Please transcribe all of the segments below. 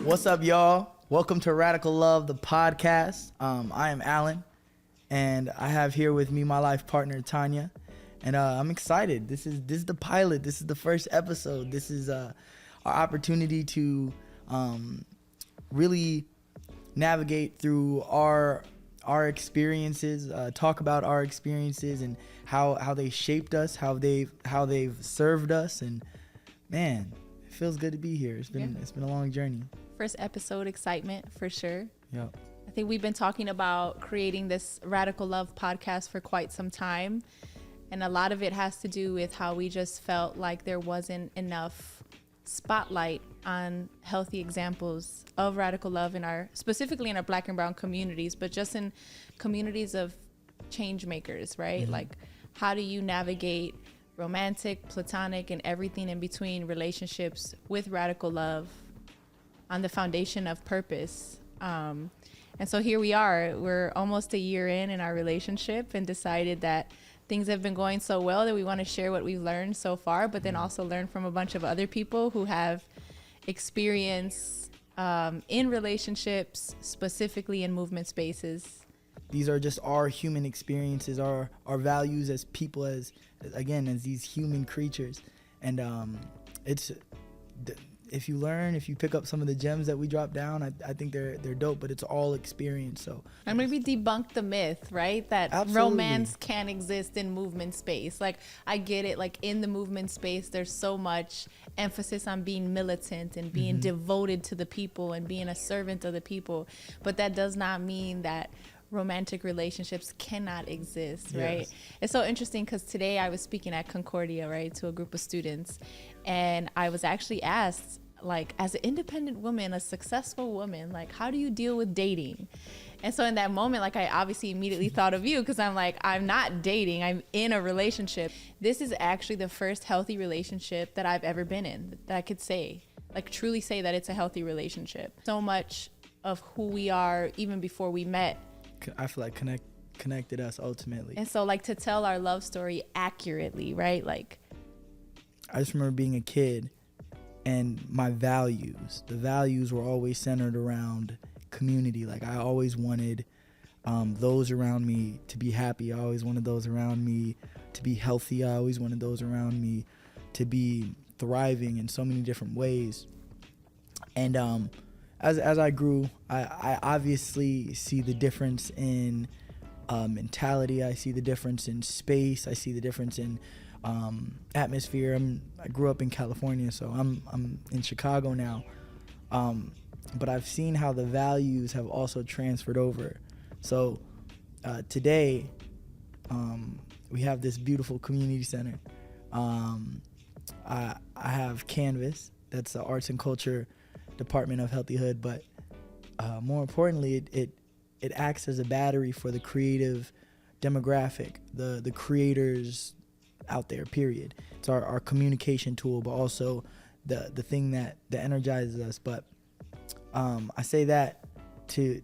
What's up, y'all? Welcome to Radical Love, the podcast. I am Alan, and I have here with me my life partner, Tanya. And I'm excited. This is the pilot. This is the first episode. This is our opportunity to really navigate through our experiences, talk about our experiences and how they shaped us, how they've served us, and man, it feels good to be here. It's been a long journey. First episode, excitement for sure. Yep. I think we've been talking about creating this Radical Love podcast for quite some time. And a lot of it has to do with how we just felt like there wasn't enough spotlight on healthy examples of radical love specifically in our Black and brown communities, but just in communities of change makers, right? Mm-hmm. Like, how do you navigate romantic, platonic, and everything in between relationships with radical love on the foundation of purpose? And so here we are. We're almost a year in our relationship and decided that things have been going so well that we want to share what we've learned so far, but then also learn from a bunch of other people who have experience in relationships, specifically in movement spaces. These are just our human experiences, our values as people, as these human creatures. And if you pick up some of the gems that we drop down, I think they're dope, but it's all experience. So and maybe debunk the myth, right? That Absolutely. Romance can't exist in movement space. Like, I get it. Like, in the movement space, there's so much emphasis on being militant and being devoted to the people and being a servant of the people. But that does not mean that romantic relationships cannot exist, right? Yes. It's so interesting because today I was speaking at Concordia, right, to a group of students, and I was actually asked, like, as an independent woman, a successful woman, like, how do you deal with dating? And so in that moment, like, I obviously immediately thought of you, because I'm like, I'm not dating, I'm in a relationship. This is actually the first healthy relationship that I've ever been in, that I could say, like, truly say that it's a healthy relationship. So much of who we are, even before we met, I feel like connected us ultimately. And so, like, to tell our love story accurately, right? Like, I just remember being a kid and my the values were always centered around community. Like, I always wanted those around me to be happy. I always wanted those around me to be healthy. I always wanted those around me to be thriving in so many different ways. And as I grew, I obviously see the difference in mentality. I see the difference in space. I see the difference in atmosphere. I grew up in California, so I'm in Chicago now. But I've seen how the values have also transferred over. So today, we have this beautiful community center. I have KNVS, that's the Arts and Culture Department of Healthyhood, but more importantly, it acts as a battery for the creative demographic, the creators out there, period. It's our communication tool, but also the thing that energizes us. But I say that to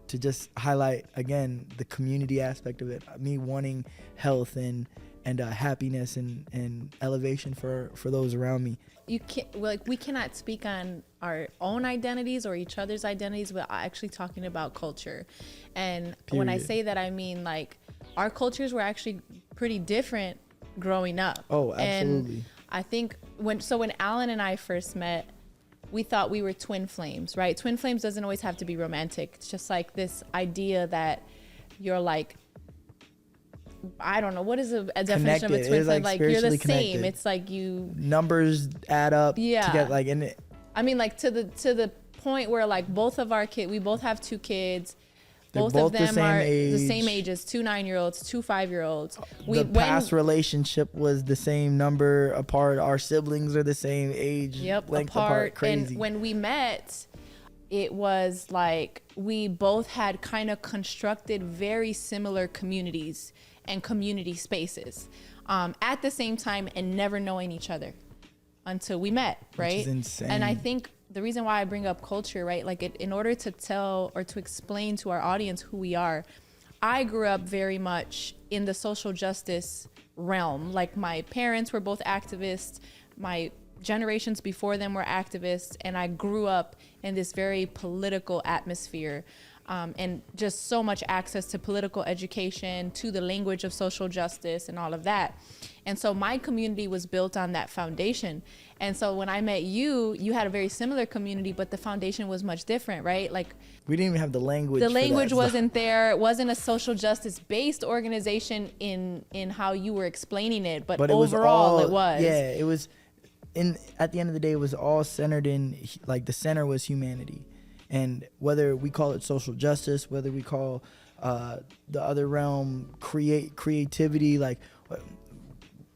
just highlight again the community aspect of it, me wanting health and happiness and elevation for those around me. We cannot speak on our own identities or each other's identities without actually talking about culture. And Period. When I say that, I mean, like, our cultures were actually pretty different growing up. Oh, absolutely. And I think when Alan and I first met, we thought we were twin flames, right? Twin flames doesn't always have to be romantic. It's just like this idea that you're like, I don't know, what is a definition of a twin flame? Like, you're the same. Connected. It's like you numbers add up. Yeah. Together, like, and I mean, like, to the point where, like, both of our kids, we both have two kids. Both of them are the same ages, 2 9-year-olds, 2 5-year-olds. The past relationship was the same number apart. Our siblings are the same age. Yep, length apart. Crazy. And when we met, it was like we both had kind of constructed very similar communities and community spaces at the same time, and never knowing each other until we met, right? Which is insane. And I think the reason why I bring up culture, right? Like, in order to tell or to explain to our audience who we are, I grew up very much in the social justice realm. Like, my parents were both activists. My generations before them were activists, and I grew up in this very political atmosphere, and just so much access to political education, to the language of social justice and all of that. And so my community was built on that foundation. And so when I met you, you had a very similar community, but the foundation was much different, right? Like, we didn't even have the language. The language for that. wasn't there. It wasn't a social justice based organization in how you were explaining it, but overall it was. Yeah, it was. At the end of the day, it was all centered in, like, the center was humanity. And whether we call it social justice, whether we call the other realm creativity, like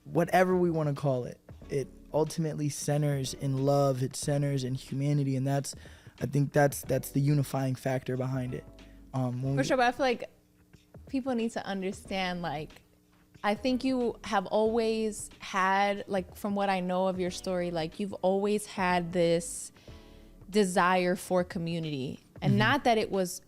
whatever we want to call it, it ultimately centers in love. It centers in humanity, and I think that's the unifying factor behind it. For sure, but I feel like people need to understand, like, I think you have always had, like, from what I know of your story, like, you've always had this desire for community, and not that it was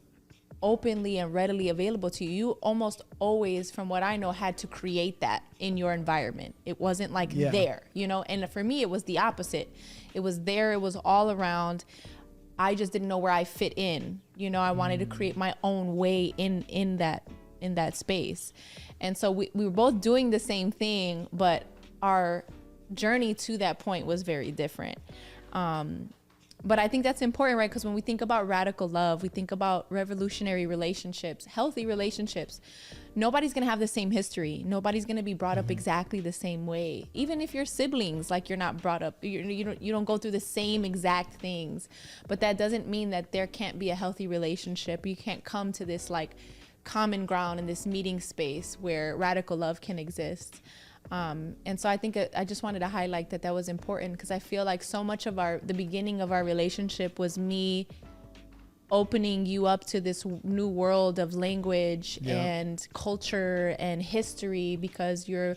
openly and readily available to you. You almost always, from what I know, had to create that in your environment. It wasn't like there, you know? And for me, it was the opposite. It was there. It was all around. I just didn't know where I fit in. You know, I wanted to create my own way in that space. And so we were both doing the same thing, but our journey to that point was very different. But I think that's important, right? Because when we think about radical love, we think about revolutionary relationships, healthy relationships. Nobody's going to have the same history. Nobody's going to be brought up exactly the same way. Even if you're siblings, like, you're not brought up, you don't go through the same exact things. But that doesn't mean that there can't be a healthy relationship. You can't come to this, like, common ground in this meeting space where radical love can exist. And so I think I just wanted to highlight that was important, because I feel like so much of the beginning of our relationship was me opening you up to this new world of language and culture and history, because you're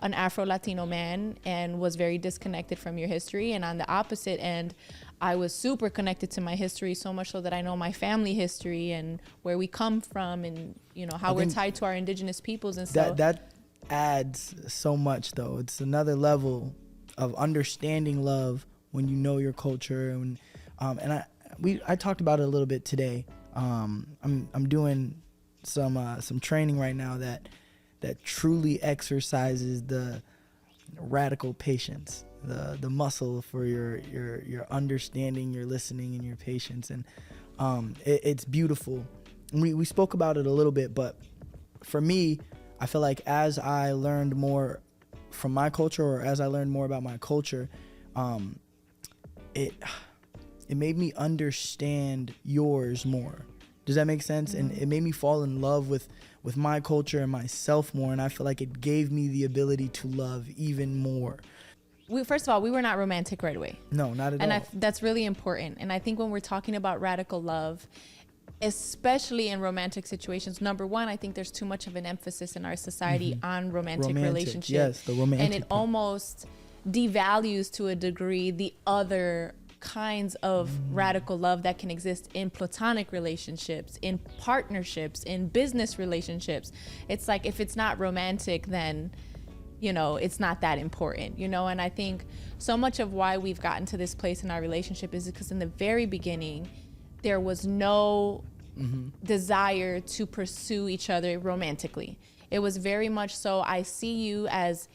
an Afro-Latino man and was very disconnected from your history. And on the opposite end, I was super connected to my history, so much so that I know my family history and where we come from, and, you know, how we're tied to our indigenous peoples and stuff. That adds so much, though. It's another level of understanding love when you know your culture. And I talked about it a little bit today. I'm doing some training right now that truly exercises the radical patience, the muscle for your understanding, your listening, and your patience. And it's beautiful. We spoke about it a little bit, but for me, I feel like as I learned more from my culture, or as I learned more about my culture, it made me understand yours more. Does that make sense? And it made me fall in love with my culture and myself more. And I feel like it gave me the ability to love even more. First of all, we were not romantic right away. No, not at all. And that's really important. And I think when we're talking about radical love, especially in romantic situations, number one, I think there's too much of an emphasis in our society on romantic relationships. Yes, the romantic. And it almost devalues to a degree the other kinds of radical love that can exist in platonic relationships, in partnerships, in business relationships. It's like, if it's not romantic, then, you know, it's not that important, you know? And I think so much of why we've gotten to this place in our relationship is because in the very beginning, there was no desire to pursue each other romantically. It was very much so, I see you as,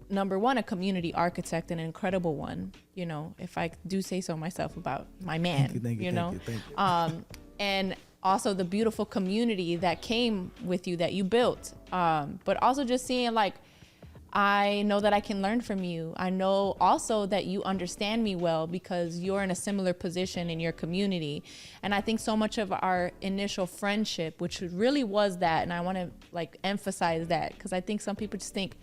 number one, a community architect, an incredible one, you know, if I do say so myself about my man. Thank you. And also the beautiful community that came with you, that you built. But also just seeing, like, I know that I can learn from you. I know also that you understand me well because you're in a similar position in your community. And I think so much of our initial friendship, which really was that, and I want to, like, emphasize that, because I think some people just think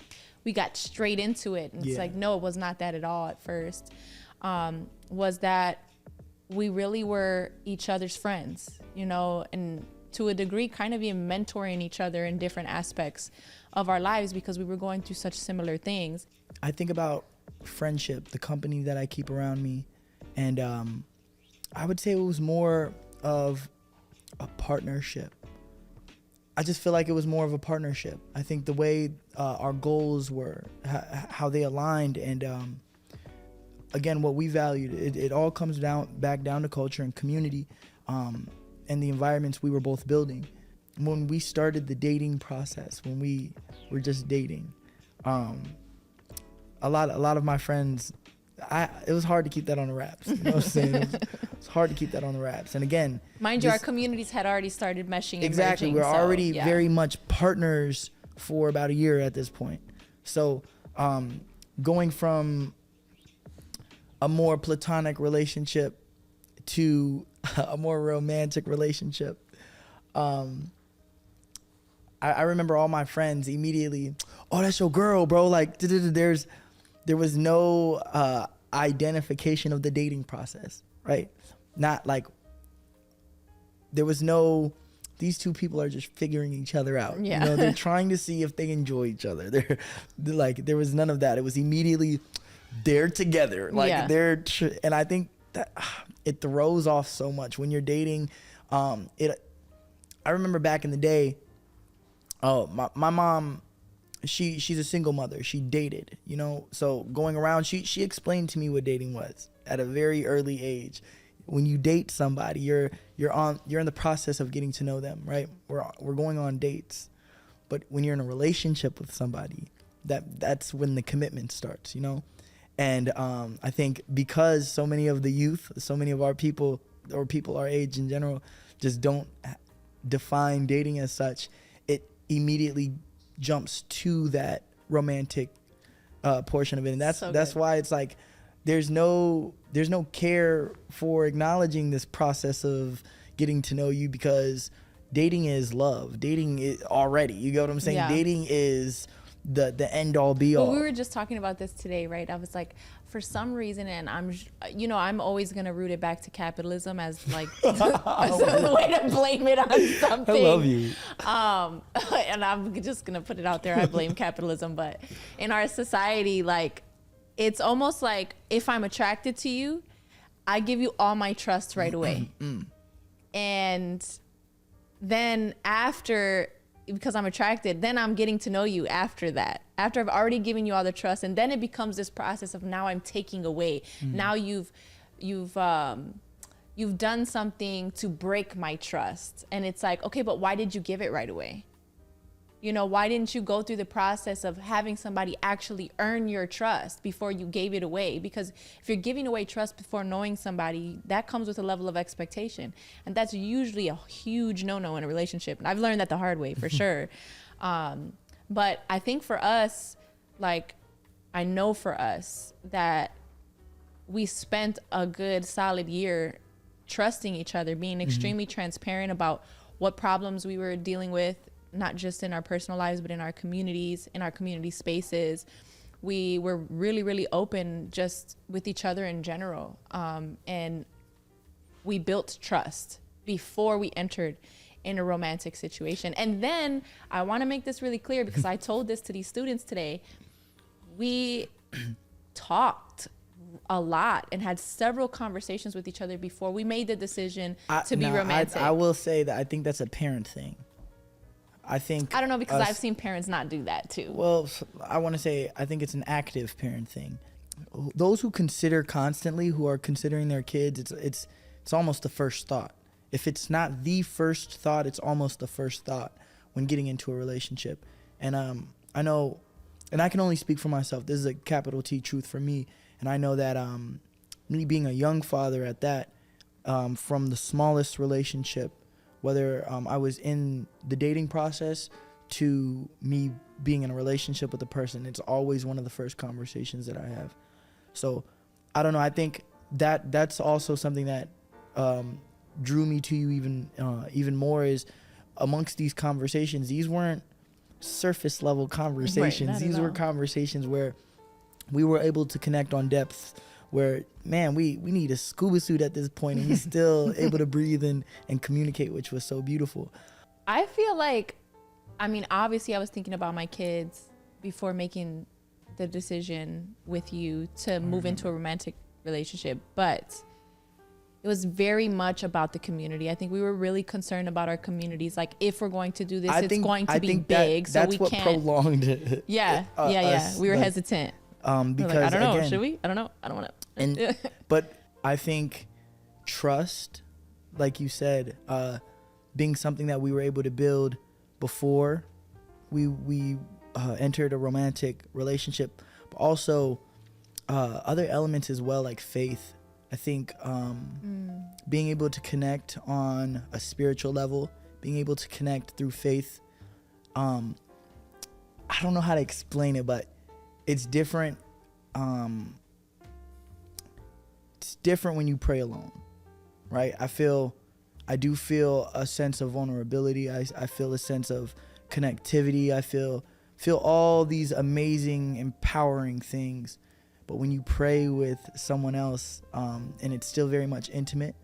we got straight into it. And it's like, no, it was not that at all at first. Was that we really were each other's friends, you know, and to a degree kind of even mentoring each other in different aspects of our lives because we were going through such similar things. I think about friendship, the company that I keep around me, and I would say it was more of a partnership. I just feel like it was more of a partnership. I think the way our goals were, how they aligned, and again, what we valued, it all comes back down to culture and community, and the environments we were both building. When we started the dating process, when we were just dating, a lot of my friends, it was hard to keep that on the wraps. You know what I'm saying? It's hard to keep that on the wraps. And again, mind you, our communities had already started meshing. Exactly, and we're merging, already very much partners for about a year at this point. So going from a more platonic relationship to a more romantic relationship, I remember all my friends immediately, oh, that's your girl, bro. Like, there was no identification of the dating process, right? Not like, there was no, these two people are just figuring each other out. Yeah. You know, they're trying to see if they enjoy each other. They're like, there was none of that. It was immediately, they're together. Like, and I think that it throws off so much when you're dating. I remember back in the day, my mom, she's a single mother. She dated, you know, so going around, she explained to me what dating was at a very early age. When you date somebody, you're in the process of getting to know them, right? We're going on dates, but when you're in a relationship with somebody, that's when the commitment starts, you know. And I think because so many of the youth, so many of our people, or people our age in general, just don't define dating as such, it immediately jumps to that romantic portion of it. And that's why it's like there's no care for acknowledging this process of getting to know you, because dating is love. Dating is already, you get what I'm saying? Yeah. Dating is the end all be all. Well, we were just talking about this today, right? I was like, for some reason, and I'm always gonna root it back to capitalism as like as a way to blame it on something. I love you. And I'm just gonna put it out there. I blame capitalism, but in our society, like, it's almost like if I'm attracted to you, I give you all my trust right away, and then after, because I'm attracted, then I'm getting to know you after that. After I've already given you all the trust, and then it becomes this process of now I'm taking away. Now you've done something to break my trust, and it's like, okay, but why did you give it right away? You know, why didn't you go through the process of having somebody actually earn your trust before you gave it away? Because if you're giving away trust before knowing somebody, that comes with a level of expectation. And that's usually a huge no-no in a relationship. And I've learned that the hard way, for sure. But I think for us, like, I know for us that we spent a good solid year trusting each other, being extremely transparent about what problems we were dealing with, not just in our personal lives, but in our communities, in our community spaces. We were really, really open just with each other in general. And we built trust before we entered in a romantic situation. And then I want to make this really clear, because I told this to these students today. We talked a lot and had several conversations with each other before we made the decision to be romantic. I will say that I think that's a parent thing. I don't know, because I've seen parents not do that too. Well, I want to say I think it's an active parent thing. Those who consider constantly, who are considering their kids, it's almost the first thought. If it's not the first thought, it's almost the first thought when getting into a relationship. And I know, and I can only speak for myself. This is a capital T truth for me. And I know that me being a young father at that, from the smallest relationship, whether I was in the dating process to me being in a relationship with a person, it's always one of the first conversations that I have. So I don't know. I think that's also something that drew me to you even more, is amongst these conversations, these weren't surface level conversations. Right, these were conversations where we were able to connect on depth, where, man, we need a scuba suit at this point, and we're still able to breathe and communicate, which was so beautiful. I feel like, I mean, obviously I was thinking about my kids before making the decision with you to move into a romantic relationship, but it was very much about the community. I think we were really concerned about our communities. Like, if we're going to do this, it's going to be big. That's so we what can't prolonged it. Yeah. We were hesitant. Because like, I don't know. again, Should we? I don't know. I don't want to. and but I think trust, like you said, being something that we were able to build before we entered a romantic relationship, but also other elements as well, like faith. I think being able to connect on a spiritual level, being able to connect through faith. I don't know how to explain it, but it's different. It's different when you pray alone, right? I do feel a sense of vulnerability. I feel a sense of connectivity. I feel all these amazing, empowering things. But when you pray with someone else, and it's still very much intimate,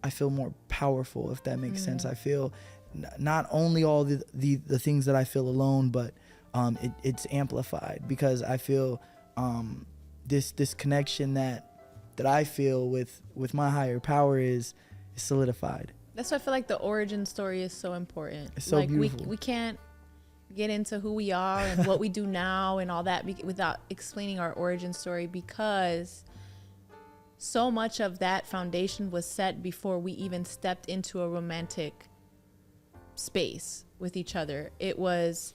I feel more powerful, if that makes sense. I feel not only all the things that I feel alone, but it's amplified, because I feel this connection that I feel with my higher power is solidified. That's why I feel like the origin story is so important. It's so like beautiful. we can't get into who we are and what we do now and all that without explaining our origin story, because so much of that foundation was set before we even stepped into a romantic space with each other. It was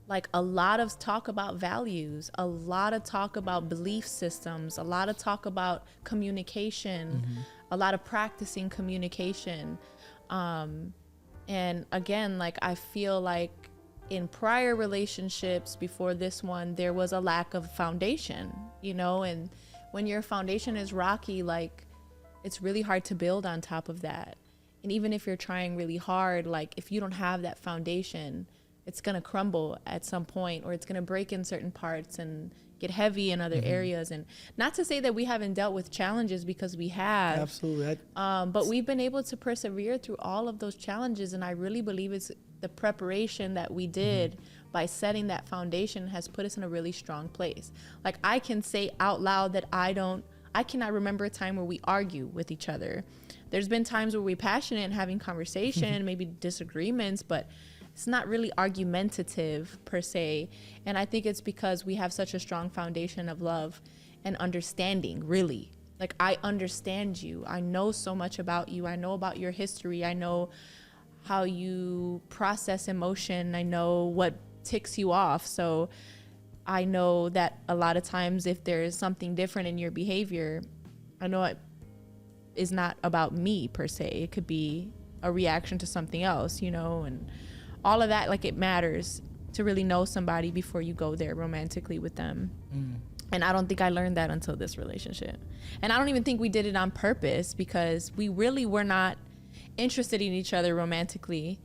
like a lot of talk about values, a lot of talk about belief systems, a lot of talk about communication, a lot of practicing communication. And again, like, I feel like in prior relationships before this one, there was a lack of foundation, you know, and when your foundation is rocky, like, it's really hard to build on top of that. And even if you're trying really hard, like, if you don't have that foundation, it's going to crumble at some point, or it's going to break in certain parts and get heavy in other areas. And not to say that we haven't dealt with challenges, because we have. Absolutely. But we've been able to persevere through all of those challenges. And I really believe it's the preparation that we did by setting that foundation has put us in a really strong place. Like, I can say out loud that I cannot remember a time where we argue with each other. There's been times where we're passionate and having conversation, maybe disagreements, but it's not really argumentative per se. And I think it's because we have such a strong foundation of love and understanding, really. Like, I understand you. I know so much about you. I know about your history. I know how you process emotion. I know what ticks you off. So I know that a lot of times if there is something different in your behavior, I know it is not about me per se. It could be a reaction to something else, you know, and all of that. Like, it matters to really know somebody before you go there romantically with them. And I don't think I learned that until this relationship. And I don't even think we did it on purpose, because we really were not interested in each other romantically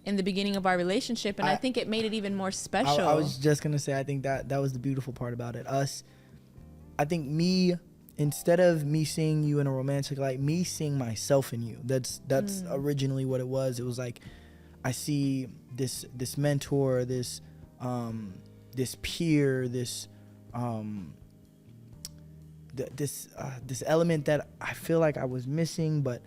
in the beginning of our relationship. And I think it made it even more special. I was just gonna say, I think that was the beautiful part about it. I think me, instead of me seeing you in a romantic light, me seeing myself in you. That's originally what it was. It was like, I see this mentor, this peer, this element that I feel like I was missing, but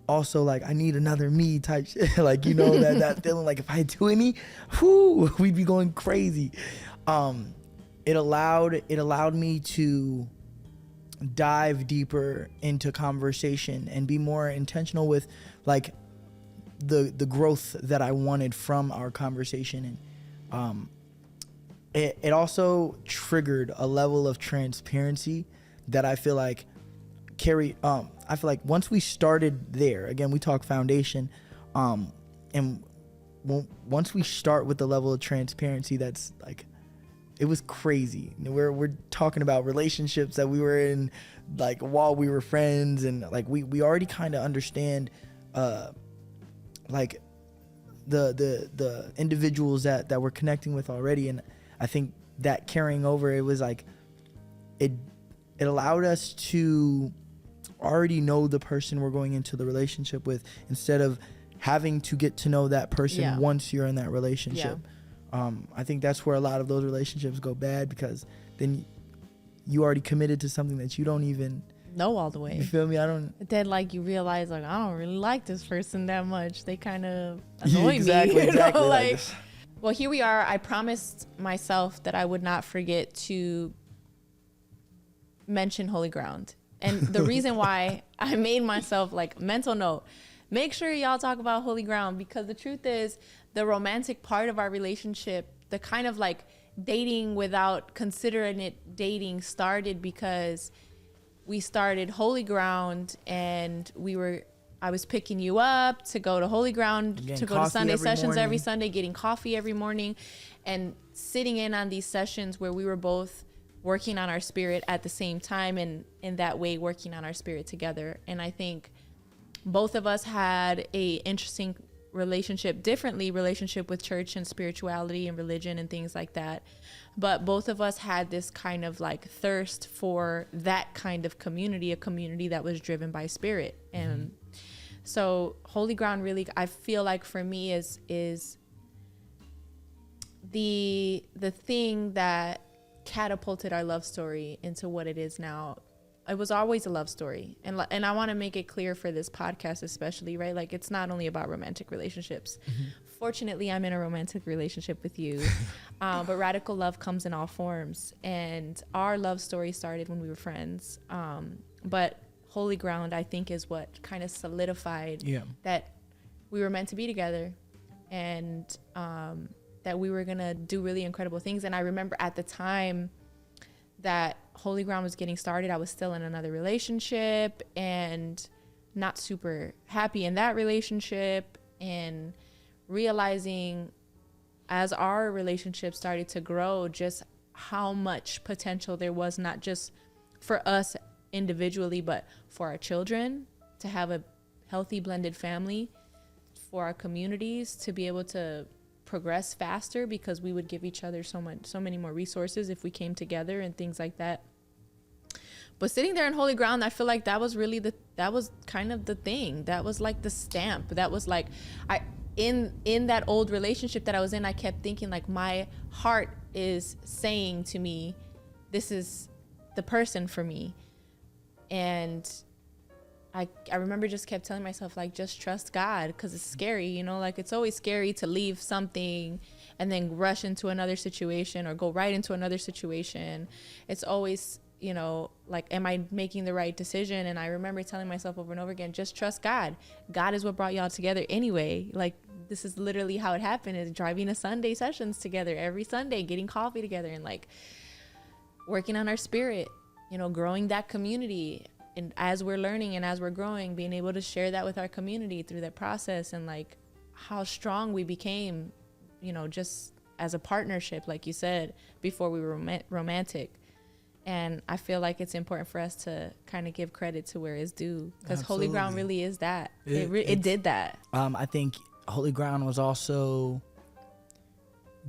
also like I need another me type shit. Like, you know, that feeling like if I had two in me, we'd be going crazy. It allowed me to dive deeper into conversation and be more intentional with like the growth that I wanted from our conversation. And it also triggered a level of transparency that I feel like I feel like once we started there, again, we talk foundation, and once we start with the level of transparency, that's like, it was crazy. We're talking about relationships that we were in, like, while we were friends, and like we already kind of understand like the individuals that we're connecting with already. And I think that carrying over, it was like it allowed us to already know the person we're going into the relationship with, instead of having to get to know that person once you're in that relationship. I think that's where a lot of those relationships go bad, because then you already committed to something that you don't even know all the way. You feel me? Then like you realize, like, I don't really like this person that much. They kind of annoy exactly, me. Exactly. Know? Like, well, here we are. I promised myself that I would not forget to mention holy ground. And the reason why I made myself like mental note, make sure y'all talk about holy ground, because the truth is the romantic part of our relationship, the kind of like dating without considering it dating, started because we started holy ground, and I was picking you up to go to holy ground, to go to Sunday sessions every Sunday, getting coffee every morning, and sitting in on these sessions where we were both working on our spirit at the same time, and in that way working on our spirit together. And I think both of us had a interesting relationship with church and spirituality and religion and things like that. But both of us had this kind of like thirst for that kind of community, a community that was driven by spirit. And so holy ground really, I feel like for me is the thing that catapulted our love story into what it is now. It was always a love story, and I want to make it clear for this podcast especially, right? Like, it's not only about romantic relationships. Fortunately, I'm in a romantic relationship with you, but radical love comes in all forms, and our love story started when we were friends, but holy ground, I think, is what kind of solidified that we were meant to be together, and that we were gonna do really incredible things. And I remember at the time that holy ground was getting started, I was still in another relationship and not super happy in that relationship, and realizing as our relationship started to grow just how much potential there was, not just for us individually, but for our children to have a healthy blended family, for our communities to be able to progress faster, because we would give each other so many more resources if we came together and things like that. But sitting there in holy ground, I feel like that was really that was kind of the thing. That was like the stamp. That was like, in that old relationship that I was in, I kept thinking like, my heart is saying to me, this is the person for me. And I remember just kept telling myself, like, just trust God, because it's scary, you know, like, it's always scary to leave something and then rush into another situation or go right into another situation. It's always, you know, like, am I making the right decision? And I remember telling myself over and over again, just trust God. God is what brought y'all together anyway. Like, this is literally how it happened, is driving to Sunday sessions together every Sunday, getting coffee together, and like working on our spirit, you know, growing that community. And as we're learning and as we're growing, being able to share that with our community through that process, and like how strong we became, you know, just as a partnership, like you said, before we were romantic. And I feel like it's important for us to kind of give credit to where it's due, because holy ground really is that. It did that. I think holy ground was also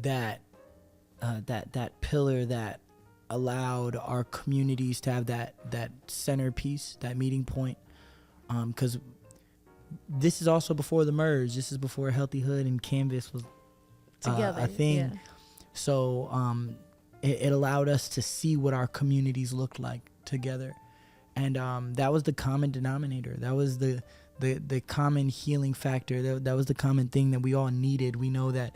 that pillar that allowed our communities to have that centerpiece, that meeting point, because this is also before the merge. This is before Healthy Hood and KNVS was together, a thing. Yeah. So it allowed us to see what our communities looked like together, and that was the common denominator. That was the common healing factor. That was the common thing that we all needed. We know that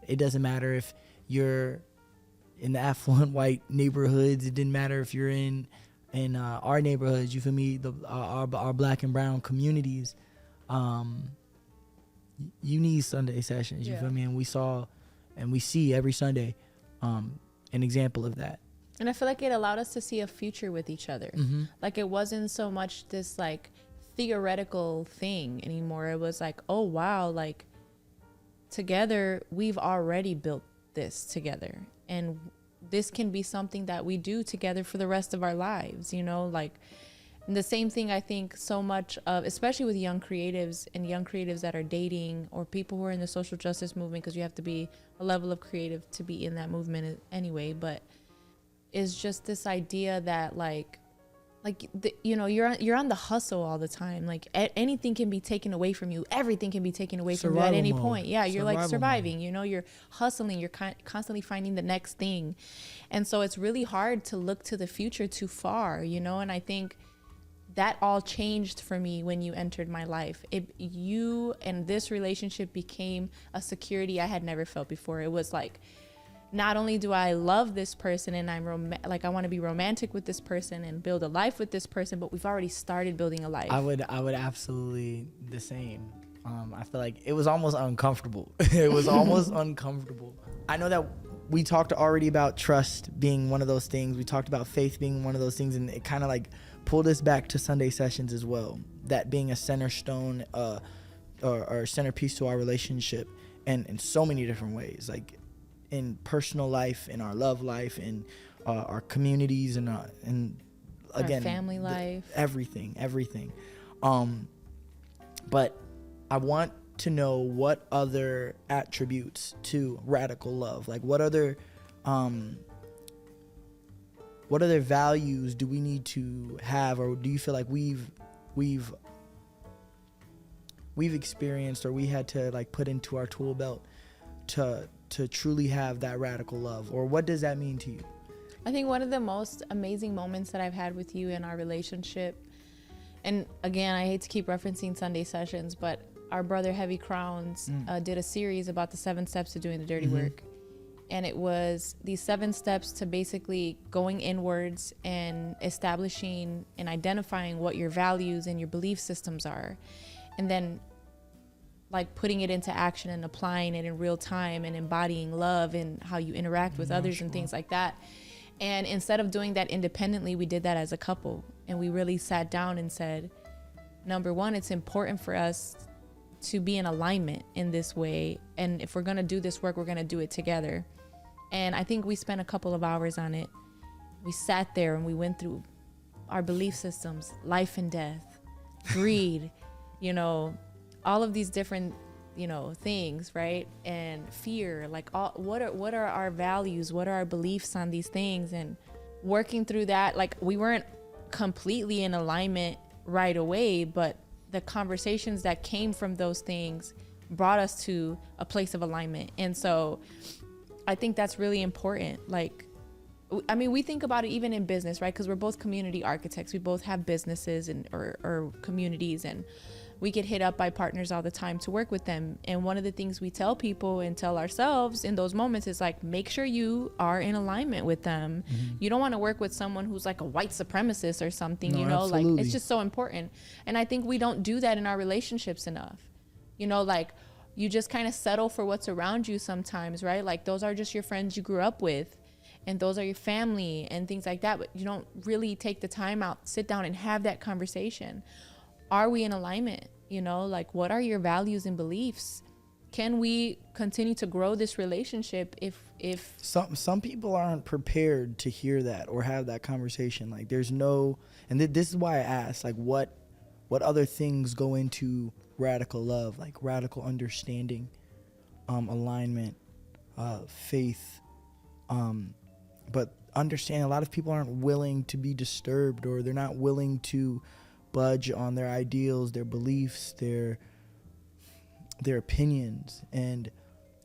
it doesn't matter if you're in the affluent white neighborhoods. It didn't matter if you're in our neighborhoods. You feel me? Our black and brown communities. You need Sunday sessions. You feel me? And we saw, and we see every Sunday, an example of that. And I feel like it allowed us to see a future with each other. Mm-hmm. Like, it wasn't so much this like theoretical thing anymore. It was like, oh wow, like together we've already built this together, and this can be something that we do together for the rest of our lives, you know. Like, and the same thing I think so much of, especially with young creatives and young creatives that are dating, or people who are in the social justice movement, because you have to be a level of creative to be in that movement anyway, but is just this idea that you know, you're on the hustle all the time. Like, anything can be taken away from you. Everything can be taken away from you at any point. Yeah, you're like surviving mode. You know, you're hustling. You're constantly finding the next thing, and so it's really hard to look to the future too far. You know, and I think that all changed for me when you entered my life. You and this relationship became a security I had never felt before. It was like, not only do I love this person and like I want to be romantic with this person and build a life with this person, but we've already started building a life. I would absolutely the same. I feel like it was almost uncomfortable. It was almost uncomfortable. I know that we talked already about trust being one of those things. We talked about faith being one of those things, and it kind of like pulled us back to Sunday sessions as well. That being a center stone or centerpiece to our relationship, and in so many different ways, like in personal life, in our love life, in our communities, and again, our family life, everything. But I want to know what other attributes to radical love, like what other values do we need to have, or do you feel like we've experienced, or we had to like put into our tool belt to truly have that radical love? Or what does that mean to you? I think one of the most amazing moments that I've had with you in our relationship, and again, I hate to keep referencing Sunday sessions, but our brother Heavy Crowns did a series about the 7 steps to doing the dirty work. And it was these 7 steps to basically going inwards and establishing and identifying what your values and your belief systems are. And then like putting it into action and applying it in real time and embodying love and how you interact with others and things like that. And instead of doing that independently, we did that as a couple. And we really sat down and said, number one, it's important for us to be in alignment in this way. And if we're going to do this work, we're going to do it together. And I think we spent a couple of hours on it. We sat there and we went through our belief systems, life and death, greed, all of these different, things, right? And fear, like what are our values? What are our beliefs on these things? And working through that, like we weren't completely in alignment right away, but the conversations that came from those things brought us to a place of alignment. And so I think that's really important. Like, I mean, we think about it even in business, right? Because we're both community architects. We both have businesses or communities, and we get hit up by partners all the time to work with them. And one of the things we tell people and tell ourselves in those moments is like, make sure you are in alignment with them. You don't want to work with someone who's like a white supremacist or something, Absolutely. like it's just so important. And I think we don't do that in our relationships enough. Like you just kind of settle for what's around you sometimes, right? Like those are just your friends you grew up with, and those are your family and things like that. But you don't really take the time out, sit down and have that conversation. Are we in alignment? Like what are your values and beliefs? Can we continue to grow this relationship if some people aren't prepared to hear that or have that conversation? Like there's no, and this is why I asked, like what other things go into radical love, like radical understanding, alignment, faith, but understand a lot of people aren't willing to be disturbed, or they're not willing to budge on their ideals, their beliefs, their opinions. And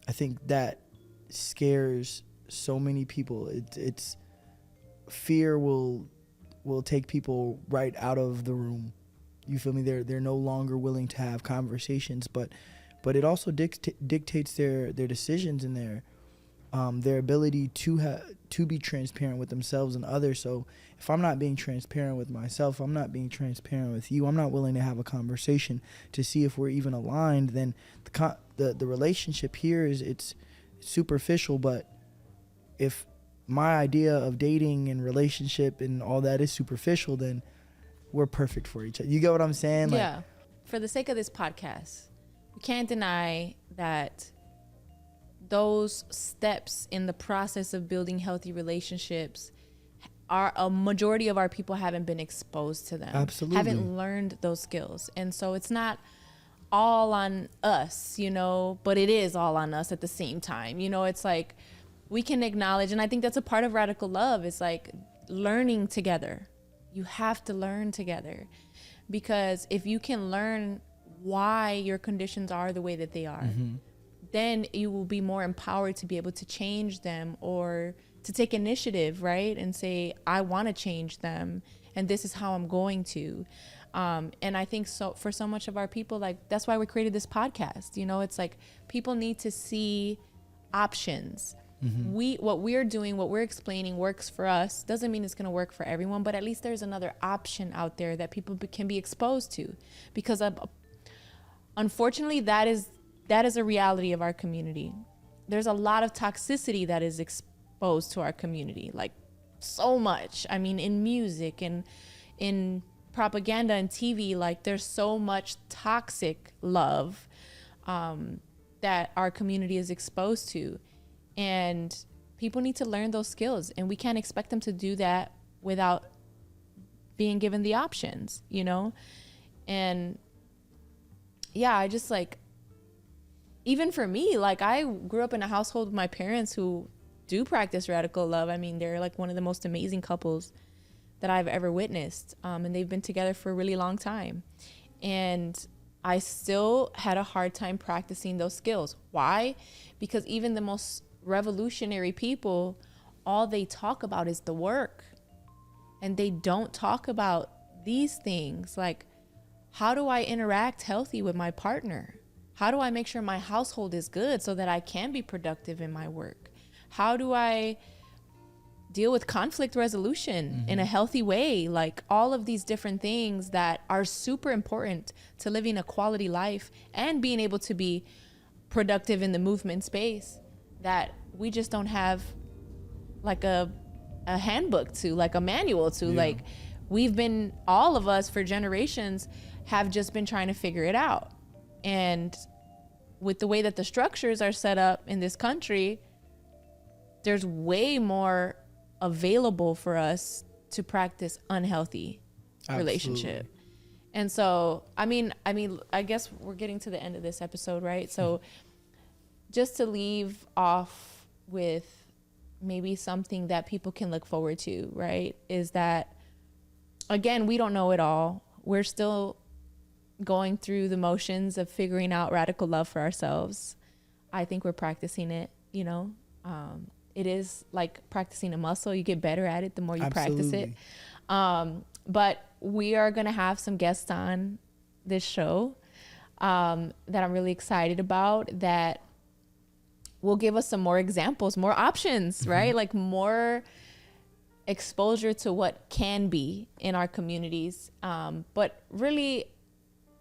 I think that scares so many people. It's fear will take people right out of the room. You feel me? They're no longer willing to have conversations, but it also dictates their decisions and their ability to be transparent with themselves and others. So if I'm not being transparent with myself, I'm not being transparent with you, I'm not willing to have a conversation to see if we're even aligned, then the relationship here it's superficial. But if my idea of dating and relationship and all that is superficial, then we're perfect for each other. You get what I'm saying? Yeah. For the sake of this podcast, we can't deny that those steps in the process of building healthy relationships are a majority of our people haven't been exposed to them. Absolutely. Haven't learned those skills. And so it's not all on us, but it is all on us at the same time. It's like we can acknowledge, and I think that's a part of radical love. It's like learning together. You have to learn together, because if you can learn why your conditions are the way that they are, then you will be more empowered to be able to change them, or to take initiative, right? And say, I want to change them, and this is how I'm going to. And I think so for so much of our people, like that's why we created this podcast. It's like people need to see options. what we're doing, what we're explaining works for us. Doesn't mean it's going to work for everyone, but at least there's another option out there that people can be exposed to, because unfortunately that is a reality of our community. There's a lot of toxicity that is exposed to our community, like so much. I mean, in music and in propaganda and TV, like there's so much toxic love that our community is exposed to. And people need to learn those skills, and we can't expect them to do that without being given the options, you know? And yeah, I just like, even for me, like I grew up in a household with my parents who do practice radical love. I mean, they're like one of the most amazing couples that I've ever witnessed. And they've been together for a really long time. And I still had a hard time practicing those skills. Why? Because even the most revolutionary people, all they talk about is the work. And they don't talk about these things, like, how do I interact healthy with my partner? How do I make sure my household is good so that I can be productive in my work? How do I deal with conflict resolution in a healthy way? Like all of these different things that are super important to living a quality life and being able to be productive in the movement space, that we just don't have like a handbook to, like a manual to. Like we've been, all of us for generations have just been trying to figure it out. And with the way that the structures are set up in this country, there's way more available for us to practice unhealthy relationship. And so, I mean, I guess we're getting to the end of this episode, right? So just to leave off with maybe something that people can look forward to, right? Is that, again, we don't know it all. We're still going through the motions of figuring out radical love for ourselves. I think we're practicing it, you know? It is like practicing a muscle. You get better at it the more you practice it. But we are going to have some guests on this show that I'm really excited about, that will give us some more examples, more options, right? Like more exposure to what can be in our communities. But really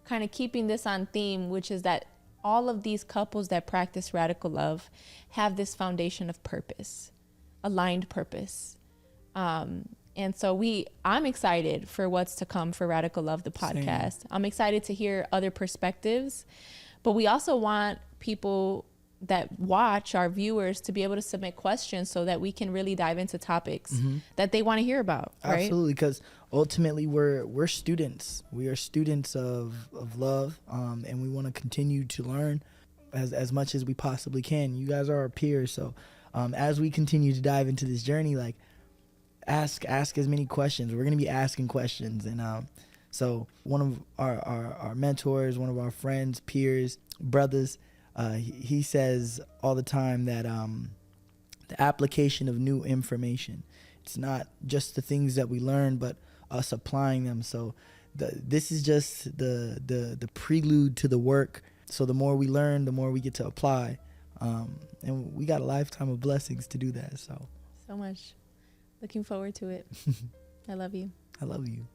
kind of keeping this on theme, which is that all of these couples that practice radical love have this foundation of purpose, aligned purpose. And so I'm excited for what's to come for Radical Love, the podcast. Same. I'm excited to hear other perspectives, but we also want people that watch, our viewers, to be able to submit questions so that we can really dive into topics that they want to hear about. Right? Absolutely, because ultimately we're students. We are students of love, and we want to continue to learn as much as we possibly can. You guys are our peers, so as we continue to dive into this journey, like ask as many questions. We're going to be asking questions, and so one of our mentors, one of our friends, peers, brothers, he says all the time that the application of new information, it's not just the things that we learn, but us applying them. So this is just the prelude to the work. So the more we learn, the more we get to apply, and we got a lifetime of blessings to do that. So much. Looking forward to it. I love you. I love you.